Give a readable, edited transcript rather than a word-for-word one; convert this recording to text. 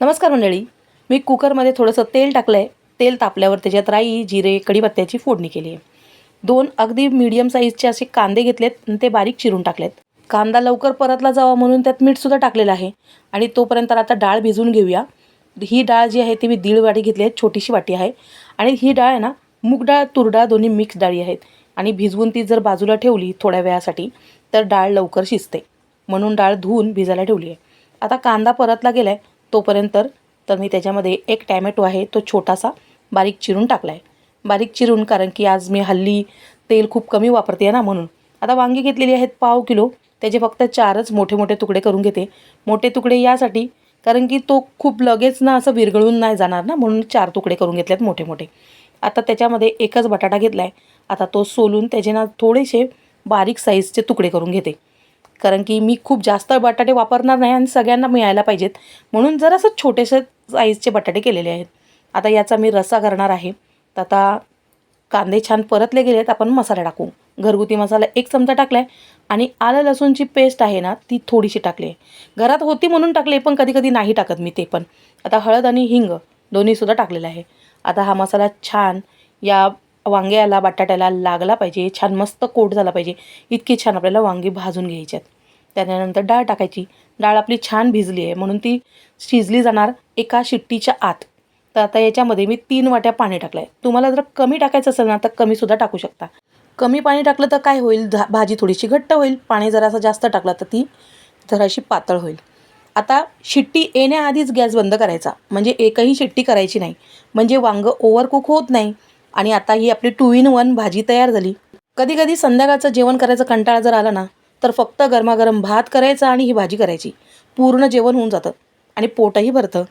नमस्कार मंडळी. मी कुकरमध्ये थोडंसं तेल टाकलं आहे. तेल तापल्यावर त्याच्यात राई, जिरे, कढीपत्त्याची फोडणी केली आहे. 2 अगदी मीडियम साईजचे असे कांदे घेतलेत आणि ते बारीक चिरून टाकलेत. कांदा लवकर परतला जावा म्हणून त्यात मीठसुद्धा टाकलेलं आहे. आणि तोपर्यंत आता डाळ भिजवून घेऊया. ही डाळ जी आहे ती मी 1.5 वाटी घेतली आहे, छोटीशी वाटी आहे. आणि ही डाळ आहे ना, मूग डाळ, तूर डाळ दोन्ही मिक्स डाळी आहेत. आणि भिजवून ती जर बाजूला ठेवली थोड्या वेळासाठी तर डाळ लवकर शिजते. म्हणून डाळ धुवून भिजायला ठेवली आहे. आता कांदा परतला गेला आहे तोपर्यंत तर मी त्याच्यामध्ये एक टॅमॅटो आहे तो छोटासा बारीक चिरून टाकला आहे. बारीक चिरून, कारण की आज मी हल्ली तेल खूप कमी वापरते आहे ना, म्हणून. आता वांगी घेतलेली आहेत पाव किलो. त्याचे फक्त 4च मोठे मोठे तुकडे करून घेते. मोठे तुकडे यासाठी कारण की तो खूप लगेच ना असं विरघळून नाही जाणार ना, म्हणून 4 तुकडे करून घेतलेत मोठे मोठे. आता त्याच्यामध्ये एकच बटाटा घेतला आहे. आता तो सोलून त्याचे ना थोडेसे बारीक साईजचे तुकडे करून घेते. कारण की मी खूप जास्त बटाटे वापरणार नाही आणि सगळ्यांना मिळायला पाहिजेत, म्हणून जरासं छोटेसे साईजचे बटाटे केलेले आहेत. आता याचा मी रस्सा करणार आहे. तर आता कांदे छान परतले गेलेत, आपण मसाला टाकू. घरगुती मसाला 1 चमचा टाकला आहे आणि आलं लसूणची पेस्ट आहे ना ती थोडीशी टाकली आहे. घरात होती म्हणून टाकले, पण कधी कधी नाही टाकत मी ते पण. आता हळद आणि हिंग दोन्हीसुद्धा टाकलेलं आहे. आता हा मसाला छान या वांग्याला बटाट्याला लागला पाहिजे, छान मस्त कोट झाला पाहिजे, इतकी छान आपल्याला वांगी भाजून घ्यायची आहेत. त्यानंतर डाळ टाकायची. डाळ आपली छान भिजली आहे म्हणून ती शिजली जाणार एका शिट्टीच्या आत. तर आता याच्यामध्ये मी 3 वाट्या पाणी टाकलं आहे. तुम्हाला जर कमी टाकायचं असेल ना तर कमीसुद्धा टाकू शकता. कमी पाणी टाकलं तर काय होईल, भाजी थोडीशी घट्ट होईल. पाणी जरासं जास्त टाकलं तर ती जराशी पातळ होईल. आता शिट्टी येण्याआधीच गॅस बंद करायचा, म्हणजे एकही शिट्टी करायची नाही, म्हणजे वांगं ओव्हरकुक होत नाही. आणि आता ही आपली 2 in 1 भाजी तयार झाली. कधी कधी संध्याकाळचं जेवण करायचं कंटाळा जर आला ना तर फक्त गरमागरम भात करायचा आणि ही भाजी करायची. पूर्ण जेवण होऊन जातं आणि पोटही भरतं.